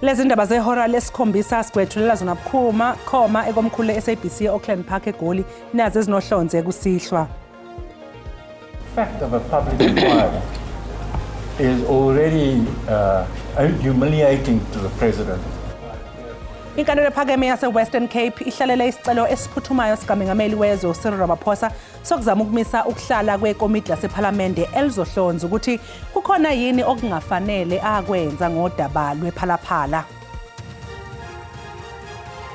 Lezi ndaba zehora lesikhombisa sigwethulela zona bukhuma khoma ekomkhulu le-SABC e-Auckland Park eGoli nazo ezinohlonze kusihlwa. Fact of a public inquiry is already humiliating to the president. Inkantolo ephakeme yase-Western Cape ihlalele isicelo esiphuthumayo sikaMengameli wezwe Cyril Ramaphosa sokuzama ukumisa ukuhlala kwekomiti lasephalamende elizohlonza ukuthi kukhona yini okungafanele akwenza ngodaba lwephalaphala.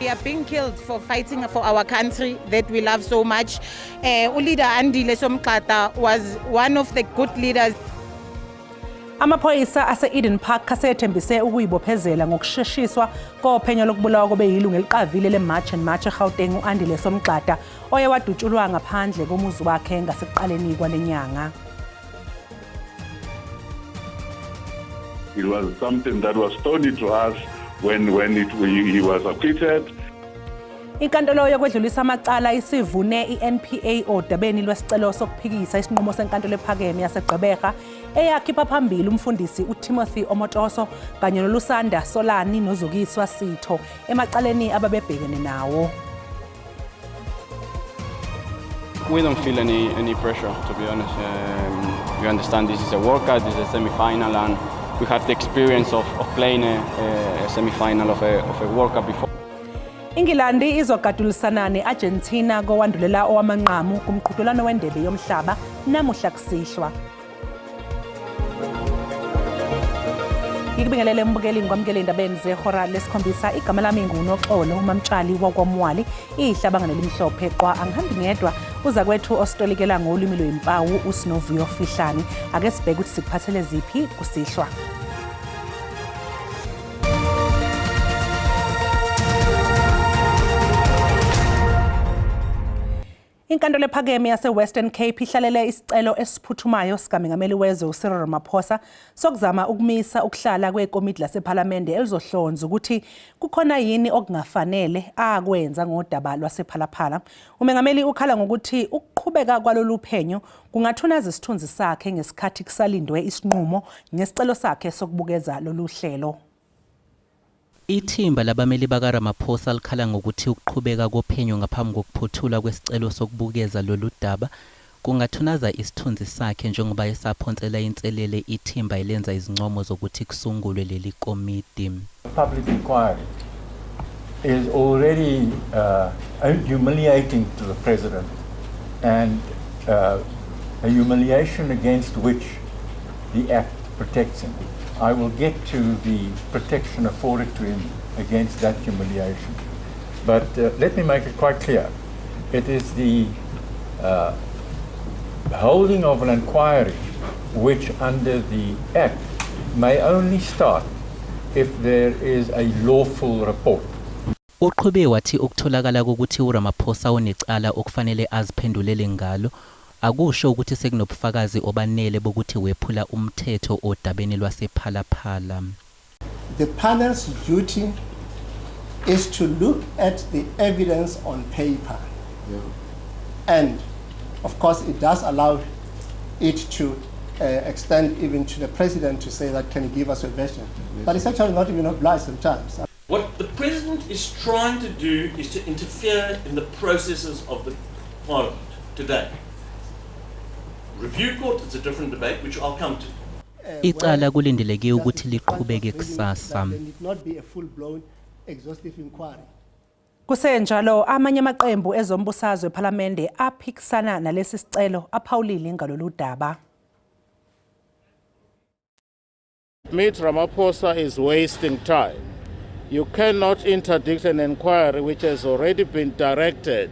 We are being killed for fighting for our country that we love so much. Leader Andile Somqata was one of the good leaders. Amaphoyisa ase-Eden Park asethembise ukuyibophezela ngokusheshiswa kophenyo lokubulawa kobe yilungu eliqavile le-March and March eGauteng u-Andile Somqata oye wadutshulwa ngaphandle komuzi wakhe ngasekuqaleni kwalenyanga. It was something that was told to us when he was acquitted. Inkantolo yokwedlulisa amacala isivune i-NPA odabeni lwesicelo sokuphikisa isinqumo senkantolo ephakeme yaseGqeberha eyakhipha phambili umfundisi uTimothy Omotoso kanye noLusanda Solani noZukiswa Sitho emacaleni ababebhekene nawo. We don't feel any pressure, to be honest. We understand this is a World Cup, this is a semi-final, and we have the experience of playing a semi-final of a World Cup before. Ingilandi izogadulisana ne-Argentina kowandulela owamanqamu kumqhudelwano wendebe yomhlaba namuhla kusihlwa. Ngikubingelele mbukeli ngikwamukele indabeni zehora lesikhombisa. Igama lami nguNoxolo uMamtshali wakwamwali ihlabangane limhlophe qwa angihambi ngedwa uza kwethu ositolikela ngolimi lwempawu uSinovuyo Fihlani. Ake sibheke ukuthi sikuphathele ziphi kusihlwa. Inkantolo ephakeme yase-Western Cape ihlalele isicelo esiphuthumayo sikaMengameli wezwe Cyril Ramaphosa sokuzama ukumisa ukuhlala kwekomiti lasephalamende elizohlonza ukuthi kukhona yini okungafanele akwenza ngodaba lwasephalaphala. Umengameli ukhala ngokuthi ukuqhubeka kwalolu phenyo kungathunaza isithunzi sakhe ngesikhathi kusalindwe isinqumo ngesicelo sakhe sokubukeza lolu hlelo. Ithimba labameli bakaRamaphosa likhala ngokuthi ukuqhubeka kophenyo ngaphambi kokuphuthula kwesicelo sokubukeza lolu daba kungathunaza isithunzi sakhe njengoba esaphonsela inselele ithimba elenza izincomo zokuthi kusungulwe leli komiti. Public inquiry is already humiliating to the president and a humiliation against which the Act protects him. I will get to the protection afforded to him against that humiliation. But let me make it quite clear. It is the holding of an inquiry which under the Act may only start if there is a lawful report. Uqhube wathi ukutholakala kokuthi uRamaphosa onecala okufanele aziphendulele ngalo akusho ukuthi sekunobufakazi obanele bokuthi wephula umthetho odabeni lwasephalaphala. The panel's duty is to look at the evidence on paper. And of course it does allow it to extend even to the president to say that can you give us a version. But it's actually not even obliged sometimes. What the president is trying to do is to interfere in the processes of the parliament today. Review court, it's a different debate which I'll come to. Icala kulindeleke ukuthi liqhubeke kusasa. Kusenjalo amanye amaqembu ezombusazwe ePhalamende aphikisana nalesi sicelo aphawulile ngalolu daba. Meet Ramaphosa is wasting time. You cannot interdict an inquiry which has already been directed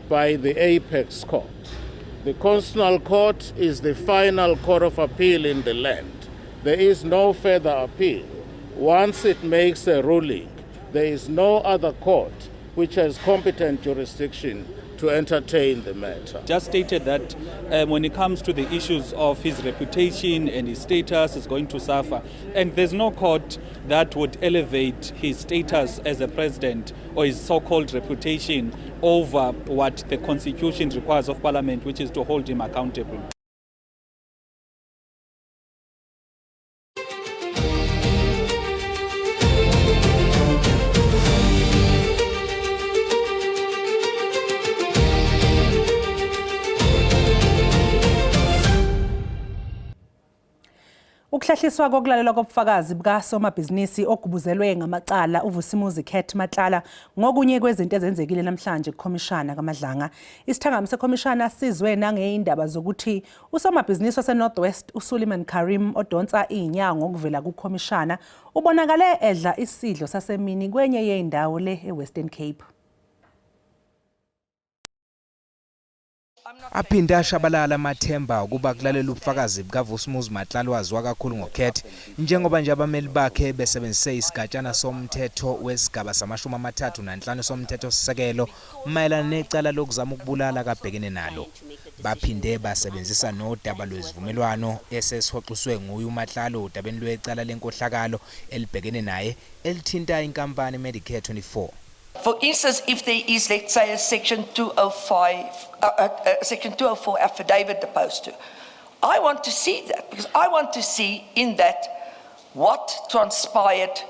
by the Apex Court. The Constitutional Court is the final court of appeal in the land. There is no further appeal. Once it makes a ruling, there is no other court which has competent jurisdiction to entertain the matter. Just stated that when it comes to the issues of his reputation and his status is going to suffer. And there's no court that would elevate his status as a president or his so-called reputation over what the Constitution requires of Parliament, which is to hold him accountable. Ukuhlehliswa kokulalelwa kobufakazi bukasomabhizinisi ogubuzelwe ngamacala uVusimuzi Khet Matlala ngokunye kwezinto ezenzekile namhlanje kukhomishana kaMadlanga. Isithangami sekhomishana sizwe nangeindaba zokuthi usomabhizinisi waseNorthwest uSuleiman Karim odonsa inyango okuvela kukhomishana ubonakale edla isidlo sasemini kwenye yeindawo le eWestern Cape. Aphinda ashabalala amathemba ukuba kulalela ubufakazi bukaVusimuzi Matlala waziwa kakhulu ngoKhet njengoba nje abameli bakhe besebenzise isigatshana somthetho wesigaba samashumi amathathu nanhlanu somthetho sisekelo mayelana necala lokuzama ukubulala kabhekene nalo. Baphinde basebenzisa nodaba lwezivumelwano esesihoxiswe nguye uMatlala udabeni lwecala lenkohlakalo elibhekene naye elithinta inkampani Medicare 24. For instance, if there is, let's say, a Section 204 affidavit opposed to, I want to see that because I want to see in that what transpired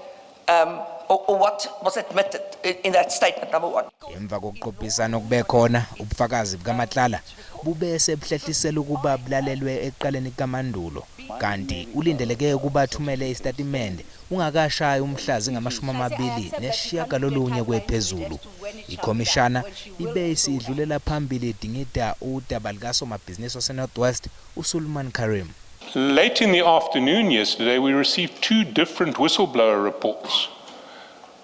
or what was admitted in that statement, number one. Emva kokuqophisana okubekhona ubufakazi bukaMatlala bube sebuhlehlisela ukuba bulalelwe eqaleni kamandulo kanti ulindeleke ukuba athumele istatimende ungakashaya umhlazi ngama-29 kwephezulu. Ikhomishana ibe isidlulela phambili idingida udaba likasomabhizinisi waseNorthwest uSuleiman Karim. Late in the afternoon yesterday we received 2 different whistleblower reports,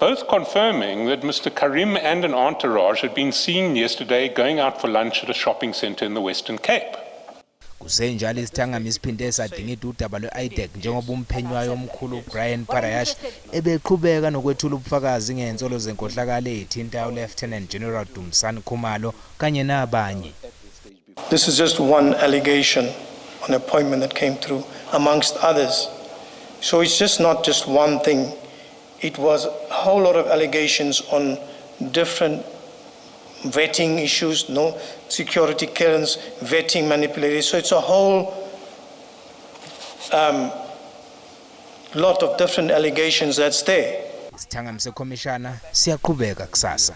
both confirming that Mr. Karim and an entourage had been seen yesterday going out for lunch at a shopping centre in the Western Cape. Kusenjalo isithangami isiphinde sadingida udaba lwe-IDEC njengoba umphenywayo omkhulu Brian Parayash ebeqhubeka nokwethula ubufakazi ngensolo zenkohlakalo ezithinta uLieutenant General Dumsani Khumalo kanye nabanye. This is just one allegation on appointment that came through amongst others. So it's just not just one thing. It was a whole lot of allegations on different vetting issues, no security clearance, vetting manipulation. So it's a whole lot of different allegations that's there. Isithangami sekhomishana siyaqhubeka kusasa.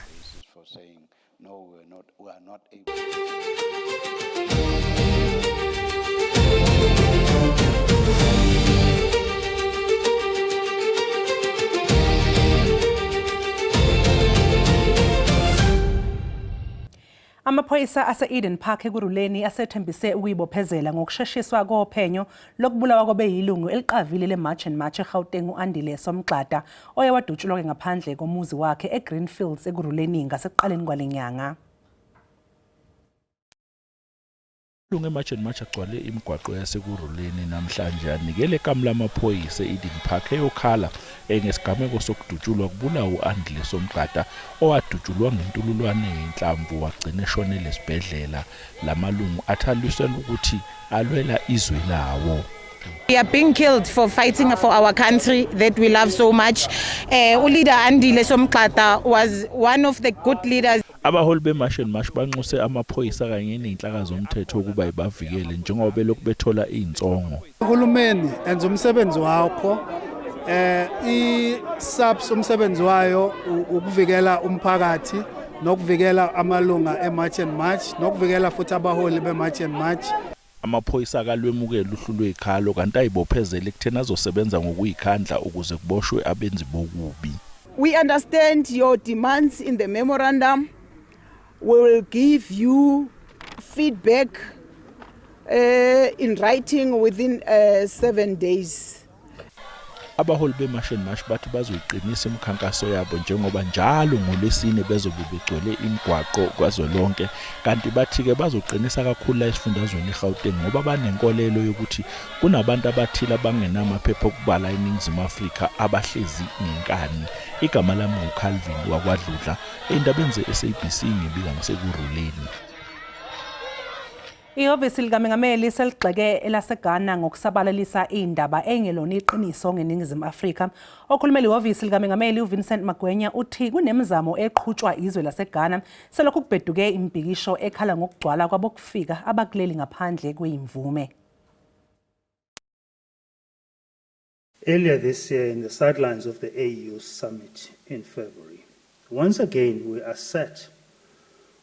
Amaphoyisa ase-Eden Park ekuruleni asethembise ukuyibophezela ngokusheshiswa kophenyo lokubulawa kobeyilungu eliqavile le-March and March eGauteng uAndile Somgxada oye wadutshulwa ngaphandle komuzi wakhe eGreenfields ekuruleni ngasekuqaleni kwalenyanga. Nge-March and March agcwale imigwaqo yasekuruleni namhlanje anikele kamla amaphoyisa e-Eden Park eyokhala ngesigameko sokudutshulwa kubulawa uAndile Somgxada owadutshulwa ngentululwane yenhlamvu wagcina eshonele esibhedlela. Lamalungu athalisela ukuthi alwela izwe lawo. We are being killed for fighting for our country that we love so much. Leader Andile Somgxada was one of the good leaders. Abaholi be-March and March banxuse amaphoyisa kanye nezinhlaka zomthetho ukuba ibavikele njengoba belokhu bethola insongo. Uhulumeni enza umsebenzi wakho i-SAPS umsebenzi wayo ukuvikela umphakathi nokuvikela amalunga e-March and March nokuvikela futhi abaholi be-March and March. Amaphoyisa akalwemukela uhlu lwekhalo kanti ayibophezele ekutheni azosebenza ngokuyikhandla ukuze kuboshwe abenzi bokubi. We understand your demands in the memorandum. We will give you feedback in writing within 7 days. Abaholi be-March and March bathi bazoyiqinisa imikhankaso yabo njengoba njalo ngoLwesine bezobe begcwele imigwaqo kwazolonke kanti bathi-ke bazoqinisa kakhulu la esifundazweni eGauteng ngoba banenkolelo yokuthi kunabantu abathile abangenamaphepha okubala eNingizimu Afrika abahlezi ngenkani. Igama lami nguCalvin wakwaDludla endabeni ze-SABC ngibika ngisekuruleni. Ihhovisi likaMengameli seligxeke elaseGhana ngokusabalalisa indaba engelona iqiniso ngeNingizimu Afrika. Okhulumela ihhovisi likaMengameli uVincent Magwenya uthi kunemizamo eqhutshwa izwe laseGhana selokhu kubheduke imbhikisho ekhala ngokugcwala kwabokufika abakuleli ngaphandle kwezimvume. Earlier this year in the sidelines of the AU summit in February, once again we are set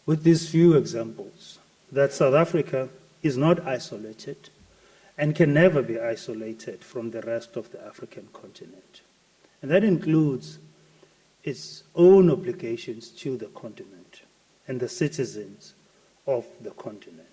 with these few examples that South Africa is not isolated and can never be isolated from the rest of the African continent. And that includes its own obligations to the continent and the citizens of the continent.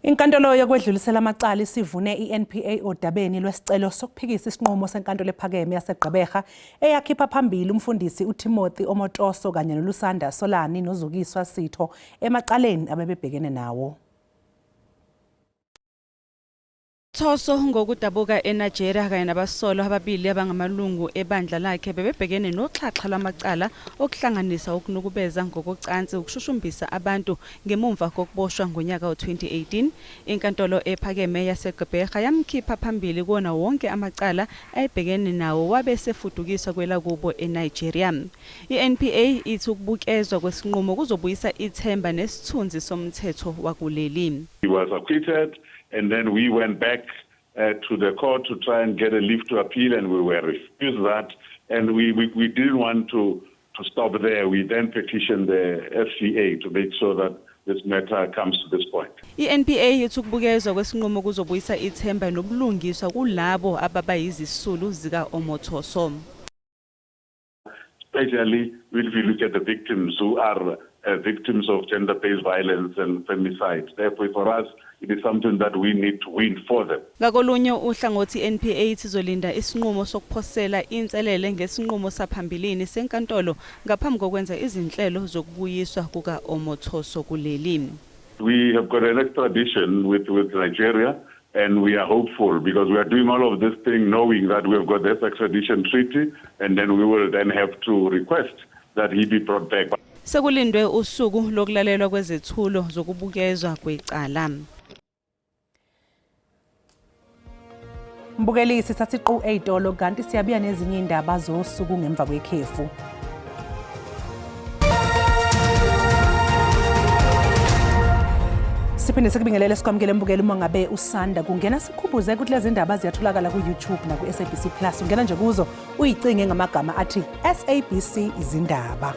Inkantolo yokwedlulisela amacala isivune iNPA odabeni lwesicelo sokuphikisa isinqumo senkantolo ephakeme yaseGqeberha eyakhipha phambili umfundisi uTimothy Omotoso kanye noLusanda Solani noZukiswa Sitho emacaleni abebebhekene nawo. Thoso ngokudabuka eNigeria kanye nabasolwa ababili abangamalungu ebandla lakhe bebebhekene noxhaxha lwamacala okuhlanganisa ukunukubeza ngokocansi ukushushumbisa abantu ngemumva kokuboshwa ngonyaka we-2018. Inkantolo ephakeme yaseGqeberha yamkhipha phambili kuwona wonke amacala ayebhekene nawo wabe sefudukiswa kwelakubo eNigeria. INPA ithi ukubukezwa kwesinqumo kuzobuyisa ithemba nesithunzi somthetho wakuleli. He was acquitted. And then we went back to the court to try and get a leave to appeal, and we were refused that. And we didn't want to stop there. We then petitioned the FCA to make sure that this matter comes to this point. INPA ithi ukubukezwa kwesinqumo kuzobuyisa ithemba nobulungiswa kulabo ababayizisulu zika Omotoso. Especially if you look at the victims who are victims of gender-based violence and femicide. Therefore, for us, it is something that we need to win for them. Ngakolunye uhlangothi NPA izolinda isinqumo sokuphosela inselele ngesinqumo saphambilini senkantolo ngaphambi kokwenza izinhlelo zokubuyiswa kuka Omotoso kuleli. We have got an extradition with Nigeria, and we are hopeful because we are doing all of this thing knowing that we have got this extradition treaty, and then we will then have to request that he be brought back. Sekulindwe usuku lokulalelwa kwezethulo zokubukezwa kwecala. Mbukelisi sasiqu eyitolo kanti siyabiya nezinye indaba zosuku ngemva kwekhefu. Siphinde sikubingelele sikwamukele mbukeli uma ngabe usanda kungena sikhumbuze ukuthi lezi ndaba ziyatholakala ku YouTube na ku SABC Plus. Ungena nje kuzo uyicinge ngamagama athi SABC izindaba.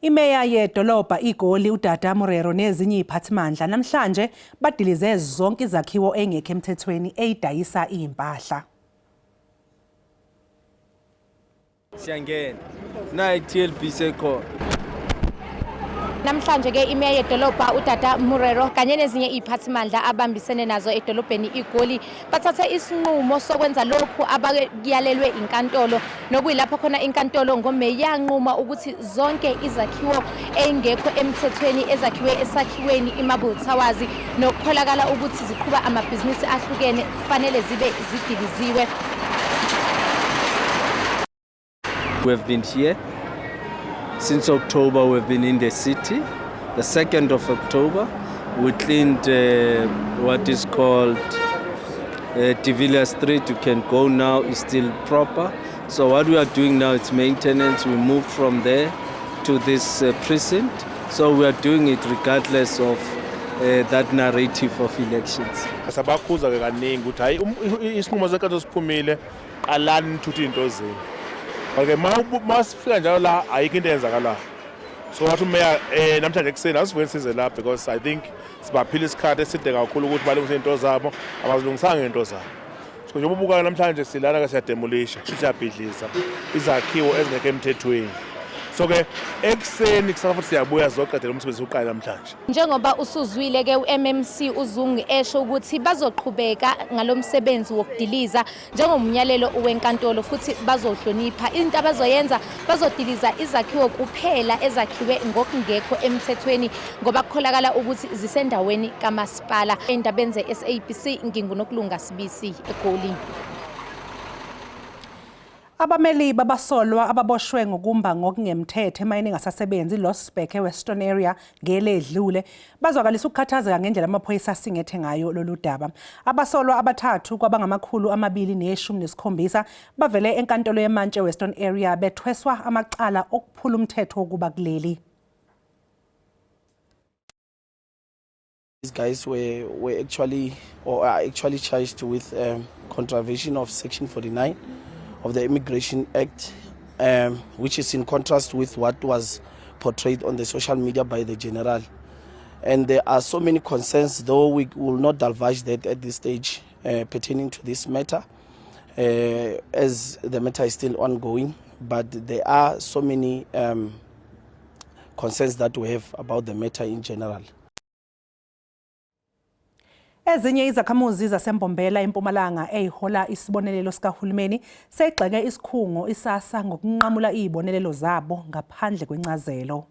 Imeya yedolobha iGoli uDada Murero nezinye iziphathimandla namhlanje badilize zonke izakhiwo engekho emthethweni eyidayisa impahla. Siyangena na TLB seko. Namhlanje ke imeya yedolobha uDada Murero kanye nezinye iziphathimandla abambisene nazo edolobheni iGoli bathatha isinqumo sokwenza lokhu abakuyalelwe inkantolo nokuyilapho khona inkantolo ngoMeyi yanquma ukuthi zonke izakhiwo engekho emthethweni ezakhiwe esakhiweni iMarble Towers nokukholakala ukuthi ziqhuba amabhizinisi ahlukene kufanele zibe zidiliziwe. We have been here since October. We've been in the city. The 2nd of October, we cleaned what is called De Villiers Street. You can go now, it's still proper. So what we are doing now is maintenance. We moved from there to this precinct. So we are doing it regardless of that narrative of elections. Sabakhuza ke kaningi ukuthi hayi isinqumo senkantolo siphumile alani nithuthi into zenu. Okay, masifika njalo la ayikho into eyenzakalayo. So wathi umeya namhlanje ekseni asivuke size la because I think sibaphila isikhathi eside kakhulu ukuthi balungise into zabo abazilungisanga into zabo. So njengoba ubuka namhlanje silana ke siyademolisha, siyabhidliza izakhiwo ezingekho emthethweni. So ke ekseni kusafuthi siyabuya zoqedela umsebenzi uqala namhlanje. Njengoba usuzwile ke uMMC uZungu esho ukuthi bazoqhubeka ngalomsebenzi wokudiliza njengomnyalelo wenkantolo futhi bazohlonipha into abazoyenza bazodiliza izakhiwo kuphela ezakhiwe ngokungekho emthethweni ngoba kukholakala ukuthi zisendaweni kamasipala. Endabeni ze-SABC nginguNokulunga Sibisi eGoli. Abameli babasolwa ababoshwe ngokumba ngokungemthetho emayini engasasebenzi Losbeke Western Area ngeledlule bazwakalisa ukukhathazeka ngendlela amaphoyisa asingethe ngayo lolu daba. Abasolwa abathathu kwabangamakhulu 217 bavele enkantolo yeMantshee Western Area bethweswa amacala okuphula umthetho wokuba kuleli. These guys were actually charged with contravention of Section 49 of the Immigration Act which is in contrast with what was portrayed on the social media by the general. And there are so many concerns, though we will not divulge that at this stage pertaining to this matter, as the matter is still ongoing. But there are so many concerns that we have about the matter in general. Ezinye izakhamuzi zaseMbombela eMpumalanga eyihola isibonelelo sikahulumeni segxeke isikhungo isasa ngokunqamula izibonelelo zabo ngaphandle kwencazelo.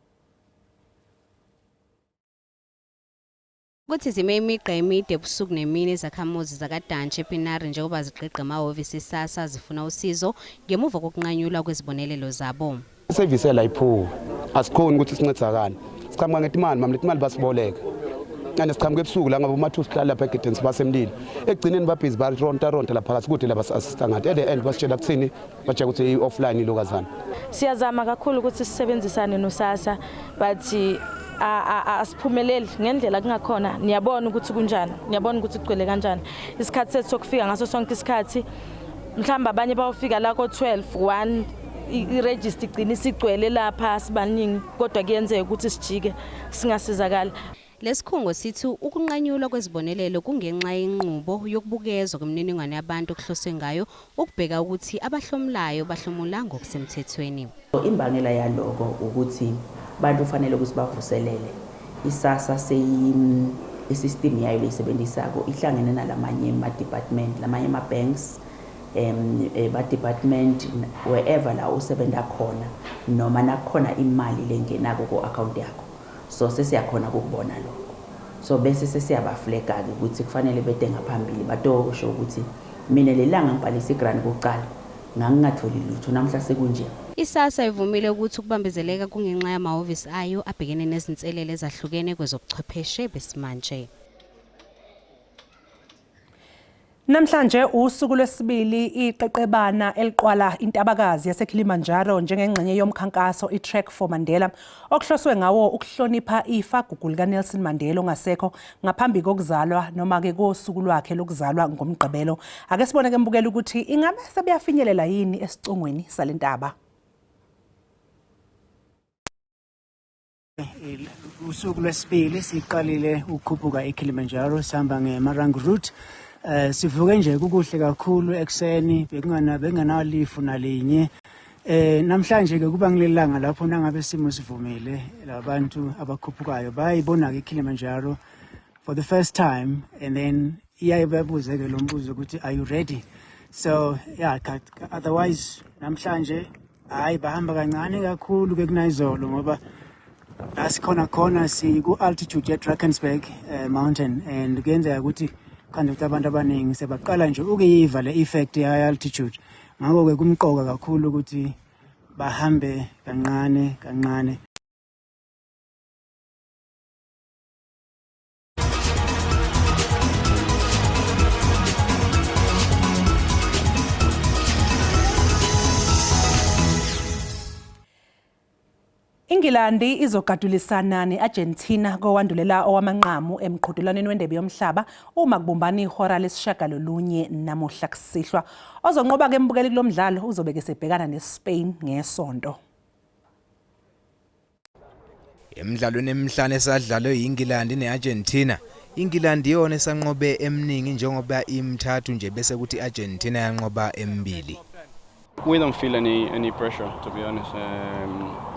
Kuthi zime imigqa emide ebusuku nemini ezakhamuzi zakaDantshi ePinari njengoba zigqigqa amahhovisi isasa zifuna usizo ngemuva kokunqanyulwa kwezibonelelo zabo. Service la iphu asikhoni ukuthi sincedakane. Siqhamuka ngetimali mama letimali basiboleka. Ane siqhamuka ebusuku la ngaba umathu sihlala lapha egedeni sibasemlilo. Egcineni babhizi ba ronta la phakathi kuthi laba assistant ngathi at the end basitshela kuthini batshela ukuthi offline ilokazana. Siyazama kakhulu ukuthi sisebenzisane noSasa but asiphumeleli ngendlela kungakhona. Niyabona ukuthi kunjani, niyabona ukuthi kugcwele kanjani. Isikhathi sethu sokufika ngaso sonke isikhathi mhlamba abanye bawufika la ko 12:1 iregister igcina isigcwele lapha sibaningi kodwa kuyenzeka ukuthi sijike singasizakala. Lesikhungo sithi ukunqanyulwa kwezibonelelo kungenxa yenqubo yokubukezwa kwemininingwane yabantu okuhloswe ngayo ukubheka ukuthi abahlomulayo bahlomula ngokusemthethweni. Imbangela yaloko ukuthi bantu fanele ukuthi bavuselele isasa isystem yayo lesebenzisako ihlangene nalamanye ama department lamanye ama banks ba department wherever la usebenza khona noma nakhona imali lengenako ku account yakho. So sesiyakhona ukubona lokho. So bese sesiyabaflega ke ukuthi kufanele bede ngaphambili batosho ukuthi mina lelanga ngibhalisa igrant kuqala ngangingatholi lutho namhla sekunje. Isasa ivumile ukuthi ukubambezeleka kungenxa yamahhovisi ayo abhekene nezinselele ezahlukene kwezobuchwepheshe besimanje. Namhlanje usuku lwesibili iqeqebana eliqwala intabakazi yaseKilimanjaro njengengxenye yomkhankaso iTrack for Mandela okuhloswe ngawo ukuhlonipha ifa gugu lika Nelson Mandela ongasekho ngaphambi kokuzalwa noma ke kosuku lwakhe lokuzalwa ngomgqibelo. Ake sibone ke mbukela ukuthi ingabe sebeyafinyelela yini esicongweni salentaba. Usuku lwesibili siqalile ukukhuphuka eKilimanjaro sihamba ngeMarang route. Sivuke nje kukuhle kakhulu ekseni benganalifu nalinye. Namhlanje ke kuba ngilelanga lapho nangabe simo sivumile labantu abakhuphukayo bayibona ke Kilimanjaro for the first time and then iyayibabuze ke lo mbuzo ukuthi are you ready? So yeah, otherwise namhlanje hayi bahamba kancane kakhulu ke kunayizolo ngoba asikhona si ku altitude ya Drakensberg mountain and kuyenzeka ukuthi kanti abantu abaningi sebaqala nje ukuyiva le effect ya altitude. Ngakho ke kumqoka kakhulu ukuthi bahambe kancane. Ingilandi izogadulisana neArgentina kowandulela owamanqamu emqhudelaneni wendebe yomhlaba uma kubumbana ihora lesishagalolunye namuhla kusihlwa. Ozonqoba ke mbukeli kulomdlalo uzobeke sebhekana neSpain ngesonto. Emidlalweni emihlanu esadlalwe iNgilandi neArgentina, iNgilandi yona esanqobe eminingi njengoba imithathu nje bese kuthi iArgentina yanqoba emibili. We don't feel any pressure, to be honest.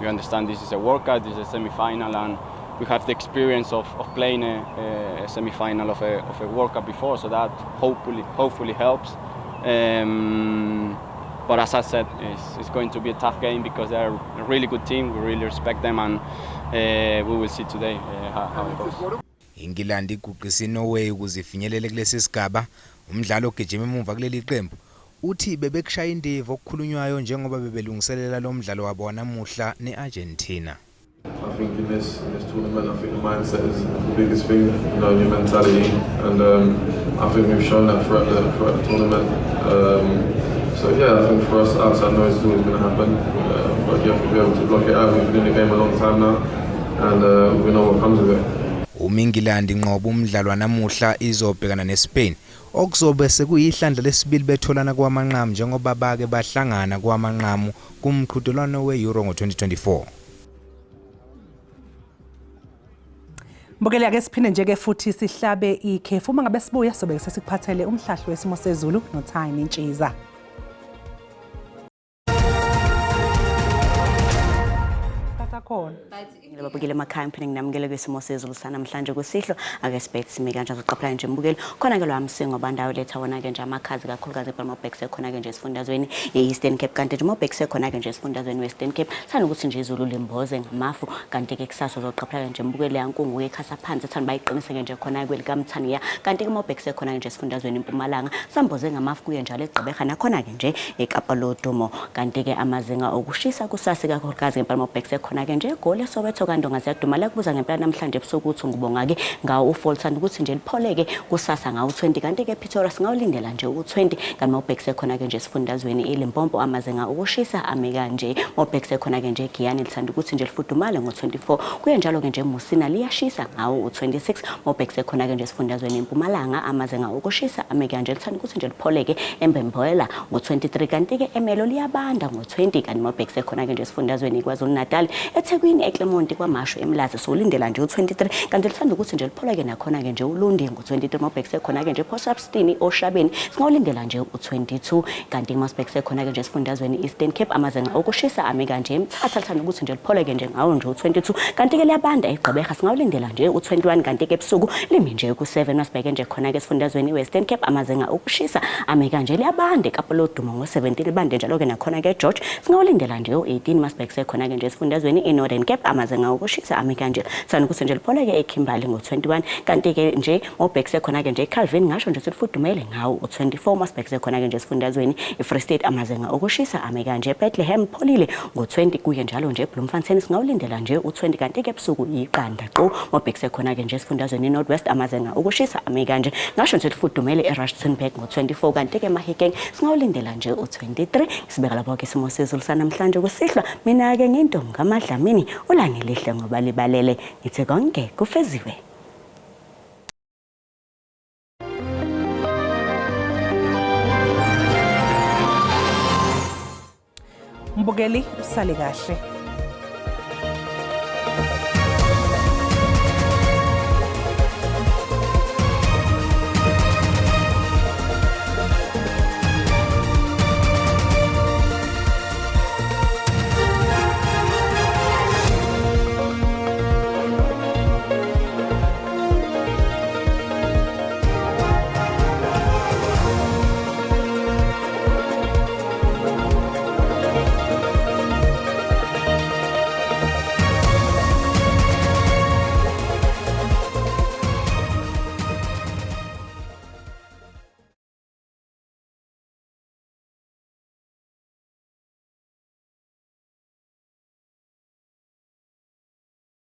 We understand this is a World Cup, this is a semi-final, and we have the experience of playing a semi-final of a World Cup before, so that hopefully helps. But as I said, it's going to be a tough game because they're a really good team. We really respect them, and we will see today how it goes. England iguqisa iNorway ukuzifinyelele kulesi sigaba, umdlalo ogijima emuva kuleli qembu. Uthi bebekushaya indiva okukhulunywayo njengoba bebelungiselela lo mdlalo wabo namuhla neArgentina. I think in this tournament, I think the mindset is the biggest thing, you know, your mentality, and I think we've shown that throughout the tournament. So yeah, I think for us, outside noise is always going to happen, but you have to be able to block it out. We've been in the game a long time now, and we know what comes with it. uMingilandi inqobo umdlalo wanamuhla izobhekana neSpain okuzobe sekuyihlandla lesibili betholana kwamanqamu njengoba bake bahlangana kwamanqamu kumqhudelwano weEuro ngo2024. Mbukeli ake siphinde njeke futhi sihlabe ikhefu uma ngabe sibuya sobe sesikuphathele umhlahlo wesimo sezulu noThini Ntshiza. Ngibabukele emakhaya mphinde nginamukele kwesimo sezulu sanamhlanje kusihlo ake sibheke simi kanje siqaphela nje mbukeli khona ke lo amsingo bandawo letha wona ke nje amakhazi kakhulukazi ePalmobek sekhona ke nje esifundazweni eEastern Cape kanti nje Mobek sekhona ke nje esifundazweni Western Cape sana ukuthi nje izulu limboze ngamafu kanti ke kusasa uzoqaphela nje mbukeli yankungu ekhasa phansi ethanda bayiqinise ke nje khona kwelikamthaniya kanti ke Mobek sekhona ke nje esifundazweni eMpumalanga samboze ngamafu kuye njalo eGqeberha nakhona ke nje eKapa Lodumo kanti ke amazinga okushisa kusasa kakhulukazi ePalmobek sekhona ke nje egoli Soweto kandonga ziyadumala kubuza ngempela namhlanje ebusuku uthi ngibonga ke ngawo uFoltan ukuthi nje lipholeke kusasa ngawo 20 kanti ke Pretoria singawulindela nje u20 kanti Mobek sekhona ke nje esifundazweni eLimpopo amazinga okushisa ame kanje Mobek sekhona ke nje eGiyani lithanda ukuthi nje lifudumale ngo24 kuye njalo ke nje Musina liyashisa ngawo u26 Mobek sekhona ke nje esifundazweni eMpumalanga amazinga okushisa ame kanje lithanda ukuthi nje lipholeke eMbemboela ngo23 kanti ke eMelo liyabanda ngo20 kanti Mobek sekhona ke nje esifundazweni kwaZulu Natal eThekwini eClermont kwaMashu eMlazi solindela nje u23 kanti lithanda ukuthi nje lipholeke nakhona ke nje uLundi ngo23 Mobek sekhona ke nje Phosabstini oShabeni singawulindela nje u22 kanti Mosbek sekhona ke nje esifundazweni Eastern Cape amazinga okushisa ame kanje Mthatha lithanda ukuthi nje lipholeke nje ngawo nje u22 kanti ke liyabanda eGqeberha singawulindela nje u21 kanti ke ebusuku limi nje ku7 wasibheke nje khona ke esifundazweni Western Cape amazinga okushisa ame kanje liyabanda eKapa Lodumo ngo17 libande njalo ke nakhona ke George singawulindela nje u18 Mosbek sekhona ke nje esifundazweni eNorthern Cape amazinga okushisa ame kanje sana ukuthi nje lipholeke eKimberley ngo21 kanti ke nje Mobek sekhona ke nje eCalvin ngasho nje sifudumele ngawo u24 Mosbek sekhona ke nje esifundazweni eFree State amazinga okushisa ame kanje Bethlehem pholile ngo20 kuye njalo nje Bloemfontein singawulindela nje u20 kanti ke ebusuku iqanda qo Mobek sekhona ke nje esifundazweni eNorthwest amazinga okushisa ame kanje ngasho nje sifudumele eRustenburg ngo24 kanti ke Mahikeng singawulindela nje u23 sibeka lapho ke isimo sezulu sanamhlanje kusihlwa mina ke ngintombi kaMadlamini ulangelihle ngoba libalele ngithe konke kufeziwe. Mbukeli usale kahle.